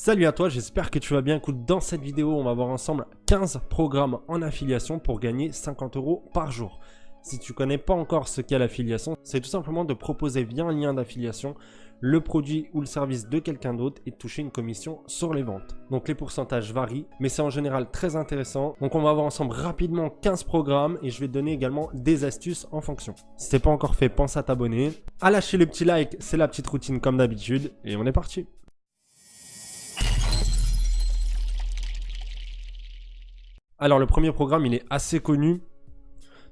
Salut à toi, j'espère que tu vas bien. Écoute, dans cette vidéo, on va voir ensemble 15 programmes en affiliation pour gagner 50 € par jour. Si tu ne connais pas encore ce qu'est l'affiliation, c'est tout simplement de proposer via un lien d'affiliation le produit ou le service de quelqu'un d'autre et de toucher une commission sur les ventes. Donc les pourcentages varient, mais c'est en général très intéressant. Donc on va voir ensemble rapidement 15 programmes et je vais te donner également des astuces en fonction. Si ce n'est pas encore fait, pense à t'abonner, à lâcher le petit like, c'est la petite routine comme d'habitude et on est parti. Alors le premier programme, il est assez connu.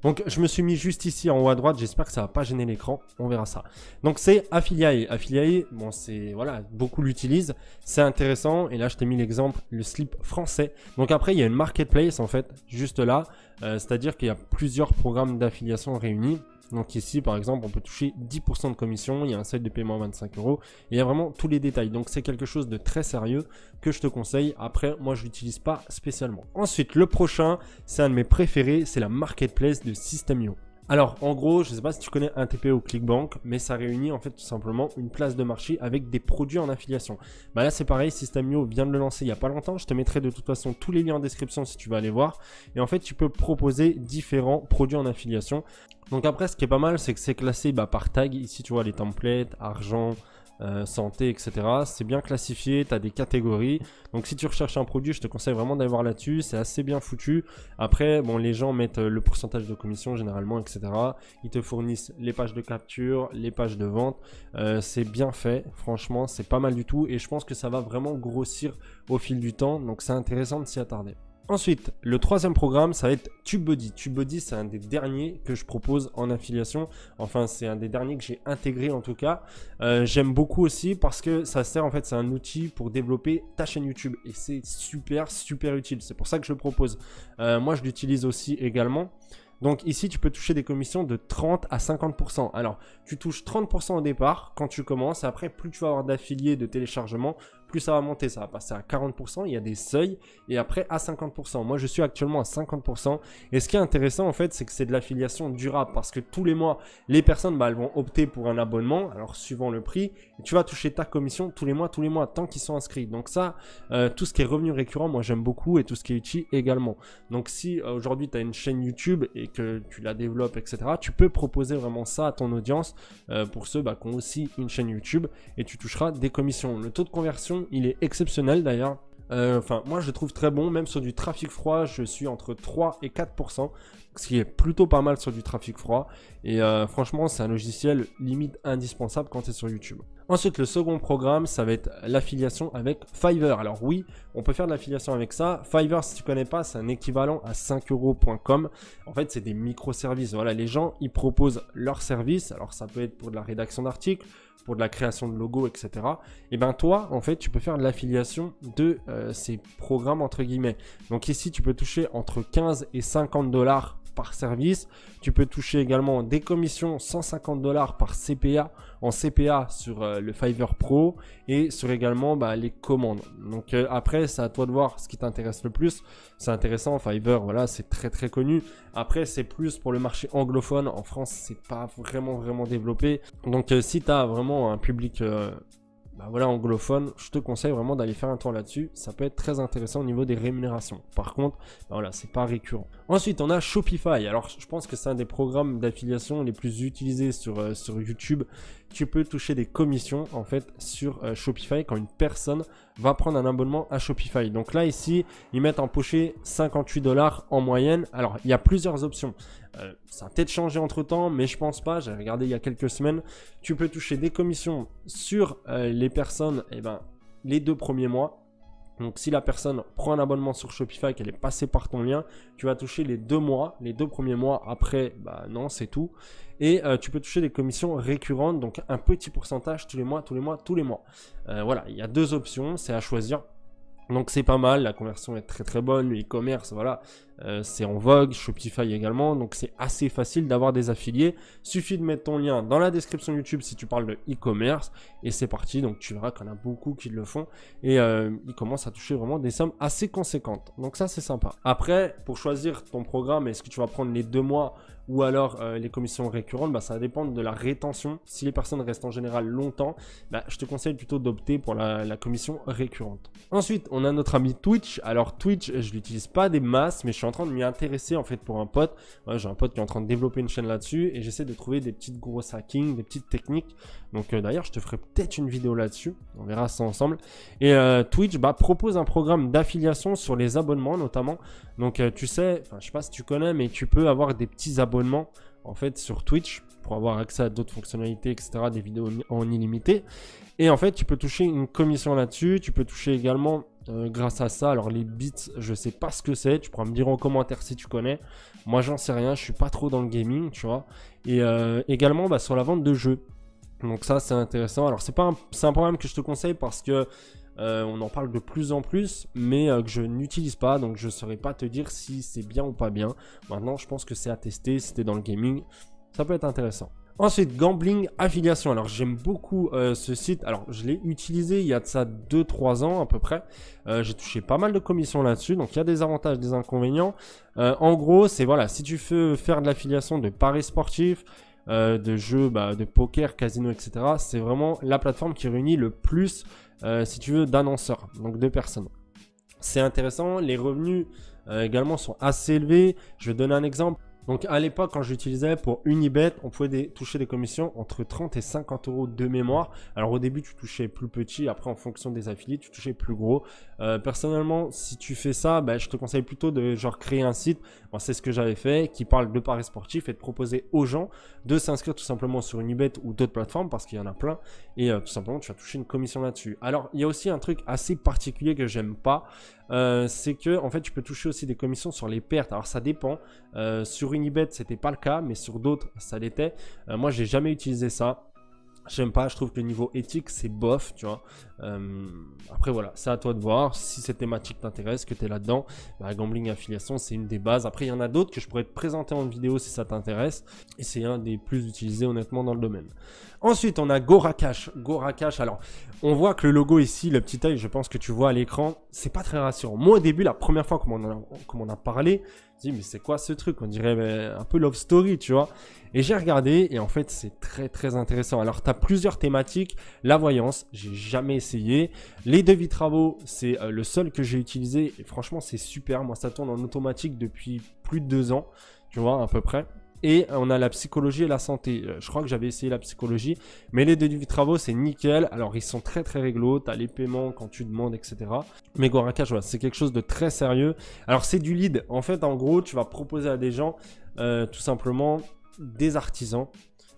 Donc je me suis mis juste ici en haut à droite, j'espère que ça va pas gêner l'écran, on verra ça. Donc c'est Affiliae. Affiliae, bon c'est, voilà, beaucoup l'utilisent, c'est intéressant. Et là je t'ai mis l'exemple, le slip français. Donc après il y a une marketplace en fait, juste là, c'est-à-dire qu'il y a plusieurs programmes d'affiliation réunis. Donc ici par exemple on peut toucher 10% de commission, il y a un seuil de paiement à 25 €, et il y a vraiment tous les détails. Donc c'est quelque chose de très sérieux que je te conseille. Après moi je l'utilise pas spécialement. Ensuite le prochain, c'est un de mes préférés, c'est la marketplace de System.io. Alors en gros, je ne sais pas si tu connais un TPE ou Clickbank, mais ça réunit en fait tout simplement une place de marché avec des produits en affiliation. Bah là c'est pareil, System.io vient de le lancer il n'y a pas longtemps, je te mettrai de toute façon tous les liens en description si tu veux aller voir. Et en fait tu peux proposer différents produits en affiliation. Donc après ce qui est pas mal, c'est que c'est classé par tag. Ici tu vois les templates, argent, santé, etc. C'est bien classifié, tu as des catégories. Donc si tu recherches un produit, je te conseille vraiment d'aller voir là-dessus. C'est assez bien foutu. Après, bon, les gens mettent le pourcentage de commission généralement, etc. Ils te fournissent les pages de capture, les pages de vente. C'est bien fait. Franchement, c'est pas mal du tout. Et je pense que ça va vraiment grossir au fil du temps. Donc c'est intéressant de s'y attarder. Ensuite, le troisième programme, ça va être TubeBuddy. TubeBuddy, c'est un des derniers que je propose en affiliation. Enfin, c'est un des derniers que j'ai intégré en tout cas. J'aime beaucoup aussi parce que ça sert, en fait, c'est un outil pour développer ta chaîne YouTube. Et c'est super, super utile. C'est pour ça que je le propose. Moi, je l'utilise aussi également. Donc ici, tu peux toucher des commissions de 30 à 50%. Alors, tu touches 30% au départ quand tu commences. Après, plus tu vas avoir d'affiliés, de téléchargements, plus ça va monter. Ça va passer à 40%. Il y a des seuils. Et après, à 50%. Moi, je suis actuellement à 50%. Et ce qui est intéressant, en fait, c'est que c'est de l'affiliation durable. Parce que tous les mois, les personnes, elles vont opter pour un abonnement. Alors, suivant le prix, et tu vas toucher ta commission tous les mois, tant qu'ils sont inscrits. Donc ça, tout ce qui est revenu récurrent, moi, j'aime beaucoup. Et tout ce qui est utile également. Donc si aujourd'hui, tu as une chaîne YouTube et que tu la développes, etc., tu peux proposer vraiment ça à ton audience pour ceux qui ont aussi une chaîne YouTube et tu toucheras des commissions. Le taux de conversion, il est exceptionnel d'ailleurs. Enfin, moi je le trouve très bon, même sur du trafic froid, je suis entre 3 et 4%, ce qui est plutôt pas mal sur du trafic froid. Et franchement, c'est un logiciel limite indispensable quand tu es sur YouTube. Ensuite, le second programme, ça va être l'affiliation avec Fiverr. Alors oui, on peut faire de l'affiliation avec ça. Fiverr, si tu connais pas, c'est un équivalent à 5euros.com. En fait, c'est des microservices. Voilà, les gens, ils proposent leurs services. Alors ça peut être pour de la rédaction d'articles, pour de la création de logos, etc. Et ben toi, en fait, tu peux faire de l'affiliation de ces programmes entre guillemets. Donc ici, tu peux toucher entre 15 et 50 $ par service. Tu peux toucher également des commissions 150 $ par CPA en CPA sur le Fiverr Pro et sur également les commandes. Donc après, c'est à toi de voir ce qui t'intéresse le plus. C'est intéressant, Fiverr, voilà, c'est très très connu. Après, c'est plus pour le marché anglophone. En France, c'est pas vraiment développé. Donc si tu as vraiment un public voilà, anglophone, je te conseille vraiment d'aller faire un tour là-dessus. Ça peut être très intéressant au niveau des rémunérations. Par contre, voilà, c'est pas récurrent. Ensuite, on a Shopify. Alors, je pense que c'est un des programmes d'affiliation les plus utilisés sur YouTube. Tu peux toucher des commissions en fait sur Shopify quand une personne va prendre un abonnement à Shopify. Donc là, ici, ils mettent empoché 58 $ en moyenne. Alors, il y a plusieurs options. Ça a peut-être changé entre temps, mais je pense pas. J'ai regardé il y a quelques semaines. Tu peux toucher des commissions sur les personnes les 2 premiers mois. Donc si la personne prend un abonnement sur Shopify, qu'elle est passée par ton lien, tu vas toucher les 2 mois, les 2 premiers mois. Après, non, c'est tout. Et tu peux toucher des commissions récurrentes, donc un petit pourcentage tous les mois. Voilà, il y a 2 options, c'est à choisir. Donc c'est pas mal, la conversion est très très bonne, le e-commerce, voilà, c'est en vogue, Shopify également, donc c'est assez facile d'avoir des affiliés. Suffit de mettre ton lien dans la description YouTube si tu parles de e-commerce et c'est parti. Donc tu verras qu'il y en a beaucoup qui le font et ils commencent à toucher vraiment des sommes assez conséquentes. Donc ça c'est sympa. Après, pour choisir ton programme, est-ce que tu vas prendre les 2 mois ou alors les commissions récurrentes, bah, ça va dépendre de la rétention. Si les personnes restent en général longtemps, bah, je te conseille plutôt d'opter pour la commission récurrente. Ensuite, on a notre ami Twitch. Alors Twitch, je l'utilise pas des masses, mais je suis en train de m'y intéresser en fait pour un pote. Ouais, j'ai un pote qui est en train de développer une chaîne là-dessus et j'essaie de trouver des petites grosses hacking, des petites techniques. Donc d'ailleurs, je te ferai peut-être une vidéo là-dessus. On verra ça ensemble. Et Twitch bah, propose un programme d'affiliation sur les abonnements notamment. Donc tu sais, je sais pas si tu connais, mais tu peux avoir des petits abonnements en fait sur Twitch pour avoir accès à d'autres fonctionnalités, etc., des vidéos en illimité. Et en fait, tu peux toucher une commission là-dessus. Tu peux toucher également grâce à ça. Alors les bits, je sais pas ce que c'est. Tu pourras me dire en commentaire si tu connais. Moi, j'en sais rien. Je suis pas trop dans le gaming, tu vois. Et également bah, sur la vente de jeux. Donc ça, c'est intéressant. Alors c'est un programme que je te conseille parce que on en parle de plus en plus, mais que je n'utilise pas. Donc je ne saurais pas te dire si c'est bien ou pas bien. Maintenant, je pense que c'est à tester. Si tu es dans le gaming, ça peut être intéressant. Ensuite, Gambling Affiliation. Alors, j'aime beaucoup ce site. Alors, je l'ai utilisé il y a de ça 2-3 ans à peu près. J'ai touché pas mal de commissions là-dessus. Donc, il y a des avantages, des inconvénients. En gros, c'est voilà, si tu veux faire de l'affiliation de paris sportifs, de jeux, de poker, casino, etc., c'est vraiment la plateforme qui réunit le plus, si tu veux, d'annonceurs, donc de personnes. C'est intéressant. Les revenus également sont assez élevés. Je vais donner un exemple. Donc à l'époque, quand j'utilisais pour Unibet, on pouvait toucher des commissions entre 30 et 50 euros de mémoire. Alors au début, tu touchais plus petit. Après, en fonction des affiliés, tu touchais plus gros. Personnellement, si tu fais ça, je te conseille plutôt de créer un site. Bon, c'est ce que j'avais fait, qui parle de paris sportifs et de proposer aux gens de s'inscrire tout simplement sur Unibet ou d'autres plateformes parce qu'il y en a plein. Et tout simplement, tu vas toucher une commission là-dessus. Alors, il y a aussi un truc assez particulier que j'aime pas. C'est que en fait tu peux toucher aussi des commissions sur les pertes. Alors ça dépend. Sur Unibet c'était pas le cas, mais sur d'autres ça l'était. Moi j'ai jamais utilisé ça. J'aime pas, je trouve que le niveau éthique c'est bof, tu vois. Après voilà, c'est à toi de voir. Si cette thématique t'intéresse, que tu es là-dedans, Gambling Affiliation c'est une des bases. Après il y en a d'autres que je pourrais te présenter en vidéo si ça t'intéresse. Et c'est un des plus utilisés honnêtement dans le domaine. Ensuite on a GoraCash. GoraCash, alors on voit que le logo ici, le petit œil, je pense que tu vois à l'écran, c'est pas très rassurant. Moi au début, la première fois qu'on en a parlé, je me dis mais c'est quoi ce truc? On dirait un peu Love Story, tu vois. Et j'ai regardé et en fait c'est très très intéressant. Alors tu as plusieurs thématiques. La voyance, j'ai jamais essayé. Les devis travaux, c'est le seul que j'ai utilisé et franchement c'est super. Moi ça tourne en automatique depuis plus de 2 ans, tu vois, à peu près. Et on a la psychologie et la santé. Je crois que j'avais essayé la psychologie. Mais les devis travaux, c'est nickel. Alors, ils sont très, très réglo. Tu as les paiements quand tu demandes, etc. Mais GoraCash, voilà, c'est quelque chose de très sérieux. Alors, c'est du lead. En fait, en gros, tu vas proposer à des gens, tout simplement, des artisans.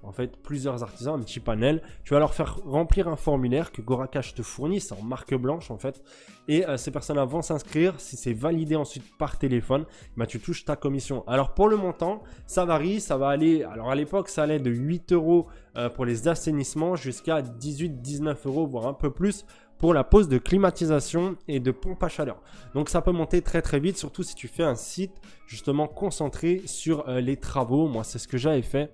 En fait, plusieurs artisans, un petit panel. Tu vas leur faire remplir un formulaire que GoraCash te fournit. C'est en marque blanche, en fait. Et ces personnes-là vont s'inscrire. Si c'est validé ensuite par téléphone, tu touches ta commission. Alors, pour le montant, ça varie. Ça va aller... Alors, à l'époque, ça allait de 8 euros pour les assainissements jusqu'à 18-19 euros, voire un peu plus pour la pose de climatisation et de pompe à chaleur. Donc, ça peut monter très, très vite, surtout si tu fais un site justement concentré sur les travaux. Moi, c'est ce que j'avais fait.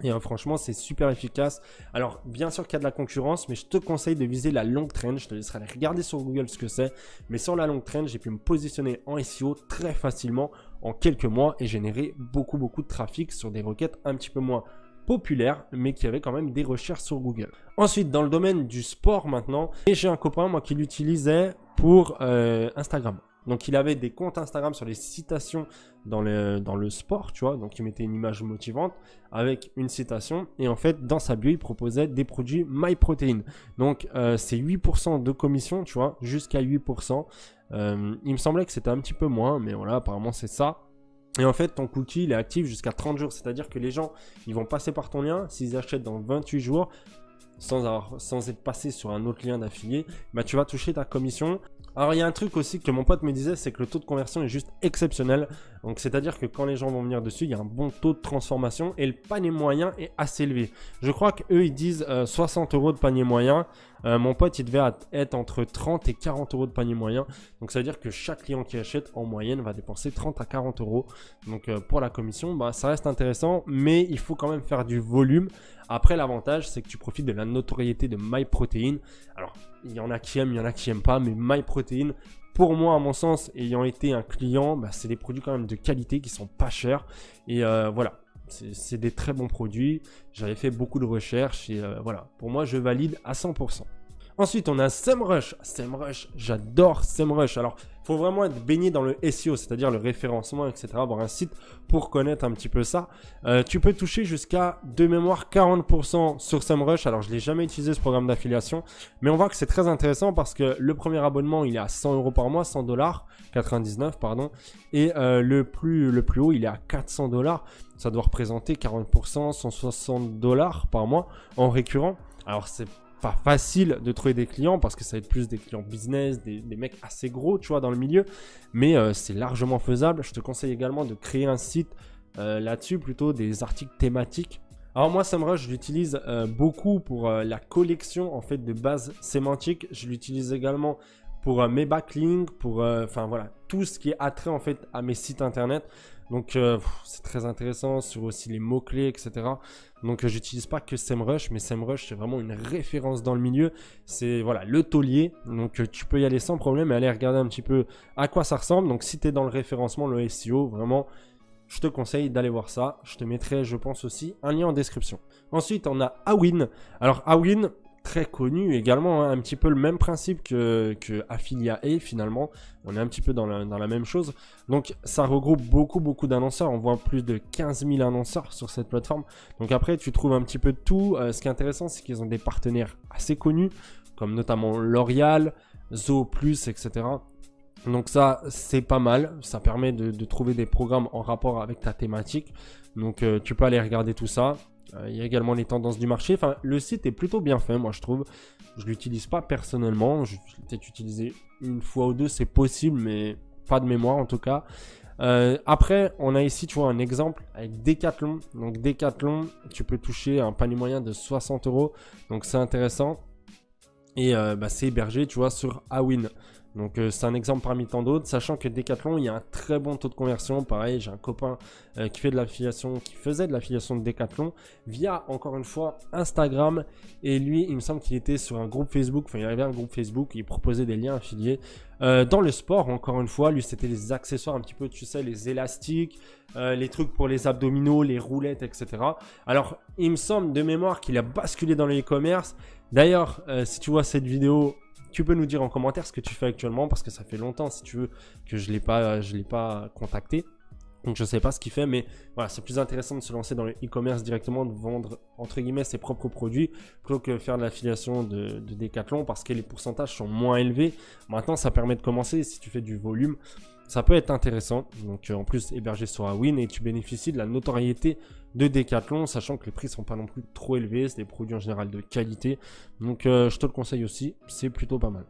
Et franchement, c'est super efficace. Alors, bien sûr qu'il y a de la concurrence, mais je te conseille de viser la longue trend. Je te laisserai aller regarder sur Google ce que c'est. Mais sur la longue trend, j'ai pu me positionner en SEO très facilement en quelques mois et générer beaucoup de trafic sur des requêtes un petit peu moins populaires, mais qui avaient quand même des recherches sur Google. Ensuite, dans le domaine du sport maintenant, et j'ai un copain, moi, qui l'utilisait pour Instagram. Donc, il avait des comptes Instagram sur les citations dans le sport, tu vois. Donc, il mettait une image motivante avec une citation. Et en fait, dans sa bio, il proposait des produits MyProtein. Donc, c'est 8% de commission, tu vois, jusqu'à 8%. Il me semblait que c'était un petit peu moins, mais voilà, apparemment, c'est ça. Et en fait, ton cookie, il est actif jusqu'à 30 jours. C'est-à-dire que les gens, ils vont passer par ton lien. S'ils achètent dans 28 jours, sans être passé sur un autre lien d'affilié, tu vas toucher ta commission. Alors, il y a un truc aussi que mon pote me disait, c'est que le taux de conversion est juste exceptionnel. Donc, c'est-à-dire que quand les gens vont venir dessus, il y a un bon taux de transformation et le panier moyen est assez élevé. Je crois qu'eux, ils disent 60 euros de panier moyen. Mon pote, il devait être entre 30 et 40 euros de panier moyen. Donc, ça veut dire que chaque client qui achète, en moyenne, va dépenser 30 à 40 euros. Donc, pour la commission, ça reste intéressant, mais il faut quand même faire du volume. Après, l'avantage, c'est que tu profites de la notoriété de MyProtein. Alors, il y en a qui aiment, il y en a qui n'aiment pas, mais MyProtein, pour moi, à mon sens, ayant été un client, c'est des produits quand même de qualité qui sont pas chers. Et voilà, c'est des très bons produits. J'avais fait beaucoup de recherches et voilà, pour moi, je valide à 100%. Ensuite, on a SEMrush. SEMrush, j'adore SEMrush. Alors, il faut vraiment être baigné dans le SEO, c'est-à-dire le référencement, etc. Avoir un site pour connaître un petit peu ça. Tu peux toucher jusqu'à, de mémoire, 40% sur SEMrush. Alors, je ne l'ai jamais utilisé, ce programme d'affiliation. Mais on voit que c'est très intéressant parce que le premier abonnement, il est à 100 € par mois, 100 $, 99, pardon. Et le plus haut, il est à 400 $. Ça doit représenter 40%, 160 $ par mois en récurrent. Alors, c'est pas facile de trouver des clients parce que ça va être plus des clients business, des mecs assez gros, tu vois, dans le milieu. Mais c'est largement faisable. Je te conseille également de créer un site là-dessus, plutôt des articles thématiques. Alors moi, SEMrush, je l'utilise beaucoup pour la collection en fait de bases sémantiques. Je l'utilise également pour mes backlinks, pour enfin voilà, tout ce qui est attrait en fait à mes sites internet. Donc c'est très intéressant sur aussi les mots-clés, etc. Donc j'utilise pas que SEMrush, mais SEMrush c'est vraiment une référence dans le milieu. C'est voilà le taulier. Donc tu peux y aller sans problème et aller regarder un petit peu à quoi ça ressemble. Donc si tu es dans le référencement, le SEO, vraiment, je te conseille d'aller voir ça. Je te mettrai, je pense aussi, un lien en description. Ensuite, on a Awin. Alors Awin, très connu également, hein, un petit peu le même principe que Affiliate finalement. On est un petit peu dans la même chose. Donc ça regroupe beaucoup d'annonceurs. On voit plus de 15 000 annonceurs sur cette plateforme. Donc après tu trouves un petit peu de tout. Ce qui est intéressant, c'est qu'ils ont des partenaires assez connus, comme notamment L'Oréal, Zooplus, etc. Donc ça, c'est pas mal. Ça permet de trouver des programmes en rapport avec ta thématique. Donc tu peux aller regarder tout ça. Il y a également les tendances du marché. Enfin, le site est plutôt bien fait, moi je trouve. Je ne l'utilise pas personnellement. Je l'ai peut-être utilisé une fois ou deux, c'est possible, mais pas de mémoire en tout cas. Après, on a ici, tu vois, un exemple avec Decathlon. Donc Decathlon, tu peux toucher un panier moyen de 60 €. Donc c'est intéressant. Et c'est hébergé, tu vois, sur Awin. Donc c'est un exemple parmi tant d'autres, sachant que Decathlon, il y a un très bon taux de conversion. Pareil, j'ai un copain qui faisait de l'affiliation de Decathlon via, encore une fois, Instagram. Et lui, il me semble qu'il était sur un groupe Facebook, enfin il avait un groupe Facebook, il proposait des liens affiliés. Dans le sport, encore une fois, lui c'était les accessoires un petit peu, tu sais, les élastiques, les trucs pour les abdominaux, les roulettes, etc. Alors, il me semble de mémoire qu'il a basculé dans le e-commerce. D'ailleurs, si tu vois cette vidéo, tu peux nous dire en commentaire ce que tu fais actuellement parce que ça fait longtemps, si tu veux, que je l'ai pas contacté. Donc je ne sais pas ce qu'il fait, mais voilà, c'est plus intéressant de se lancer dans le e-commerce directement, de vendre entre guillemets ses propres produits plutôt que faire de l'affiliation de Decathlon parce que les pourcentages sont moins élevés. Maintenant, ça permet de commencer si tu fais du volume. Ça peut être intéressant. Donc en plus, hébergé sur Awin et tu bénéficies de la notoriété de Decathlon, sachant que les prix sont pas non plus trop élevés. C'est des produits en général de qualité. Donc je te le conseille aussi. C'est plutôt pas mal.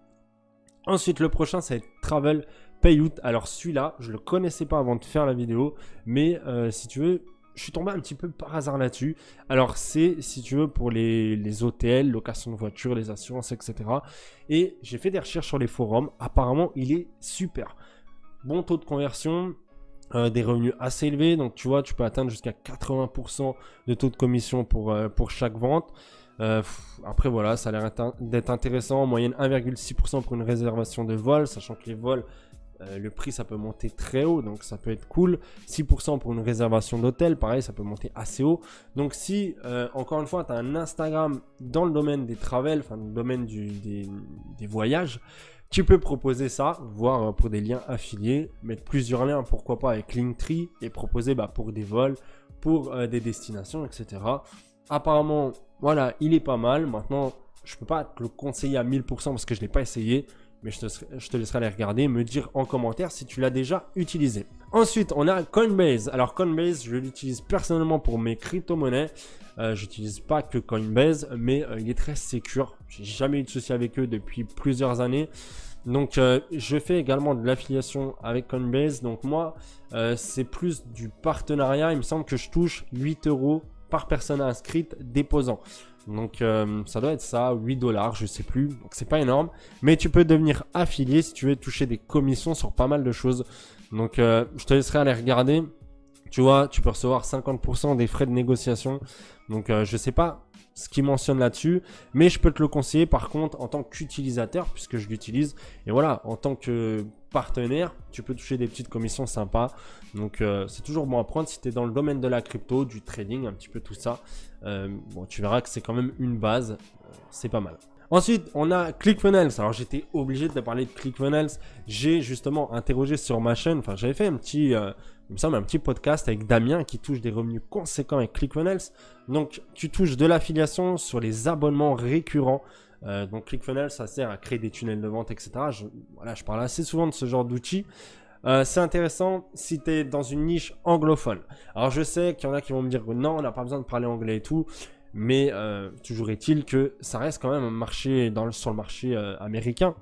Ensuite, le prochain, ça va être Travel Payout. Alors celui-là, je le connaissais pas avant de faire la vidéo. Mais si tu veux, je suis tombé un petit peu par hasard là-dessus. Alors c'est, si tu veux, pour les hôtels, location de voitures, les assurances, etc. Et j'ai fait des recherches sur les forums. Apparemment, il est super. Bon taux de conversion, des revenus assez élevés. Donc, tu vois, tu peux atteindre jusqu'à 80% de taux de commission pour chaque vente. Après, voilà, ça a l'air d'être intéressant. En moyenne, 1,6% pour une réservation de vol, sachant que les vols, le prix, ça peut monter très haut. Donc, ça peut être cool. 6% pour une réservation d'hôtel. Pareil, ça peut monter assez haut. Donc, si, encore une fois, tu as un Instagram dans le domaine des travels, enfin, dans le domaine des voyages, tu peux proposer ça, voire pour des liens affiliés, mettre plusieurs liens, pourquoi pas avec Linktree, et proposer pour des vols, pour des destinations, etc. Apparemment, voilà, il est pas mal. Maintenant, je peux pas te le conseiller à 1000% parce que je l'ai pas essayé, mais je te laisserai aller regarder, me dire en commentaire si tu l'as déjà utilisé. Ensuite, on a Coinbase. Alors Coinbase, je l'utilise personnellement pour mes crypto-monnaies. J'utilise pas que Coinbase, mais il est très sécure. J'ai jamais eu de soucis avec eux depuis plusieurs années. Donc je fais également de l'affiliation avec Coinbase. Donc moi, c'est plus du partenariat. Il me semble que je touche 8 € par personne inscrite déposant. Donc ça doit être ça, 8 $, je sais plus. Donc c'est pas énorme. Mais tu peux devenir affilié si tu veux toucher des commissions sur pas mal de choses. Donc je te laisserai aller regarder. Tu vois, tu peux recevoir 50% des frais de négociation. Donc je sais pas ce qu'ils mentionnent là-dessus, mais je peux te le conseiller par contre en tant qu'utilisateur, puisque je l'utilise. Et voilà, en tant que partenaire, tu peux toucher des petites commissions sympas. Donc c'est toujours bon à prendre si tu es dans le domaine de la crypto, du trading, un petit peu tout ça. Bon, tu verras que c'est quand même une base, c'est pas mal. Ensuite, on a ClickFunnels. Alors, j'étais obligé de te parler de ClickFunnels. J'ai justement interrogé sur ma chaîne. Enfin, j'avais fait un petit, il me semble, un petit podcast avec Damien qui touche des revenus conséquents avec ClickFunnels. Donc, tu touches de l'affiliation sur les abonnements récurrents. Donc, ClickFunnels, ça sert à créer des tunnels de vente, etc. Je parle assez souvent de ce genre d'outils. C'est intéressant si tu es dans une niche anglophone. Alors, je sais qu'il y en a qui vont me dire non, on n'a pas besoin de parler anglais et tout. Mais toujours est-il que ça reste quand même un marché sur le marché américain.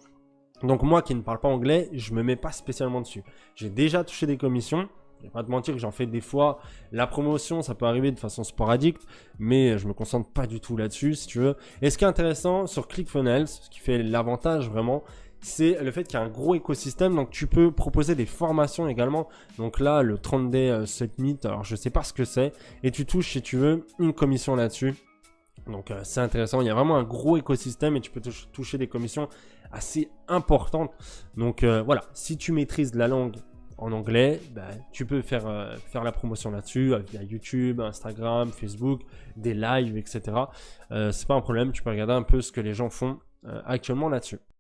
Donc moi qui ne parle pas anglais, je me mets pas spécialement dessus. J'ai déjà touché des commissions. Je vais pas te mentir que j'en fais des fois. La promotion, ça peut arriver de façon sporadique, mais je me concentre pas du tout là-dessus, si tu veux. Et ce qui est intéressant sur ClickFunnels, ce qui fait l'avantage vraiment, c'est le fait qu'il y a un gros écosystème. Donc tu peux proposer des formations également. Donc là, le 30 Day Summit, alors je sais pas ce que c'est, et tu touches, si tu veux, une commission là-dessus. Donc c'est intéressant, il y a vraiment un gros écosystème et tu peux toucher des commissions assez importantes. Donc voilà, si tu maîtrises la langue en anglais, tu peux faire la promotion là-dessus via YouTube, Instagram, Facebook, des lives, etc. C'est pas un problème, tu peux regarder un peu ce que les gens font actuellement là-dessus.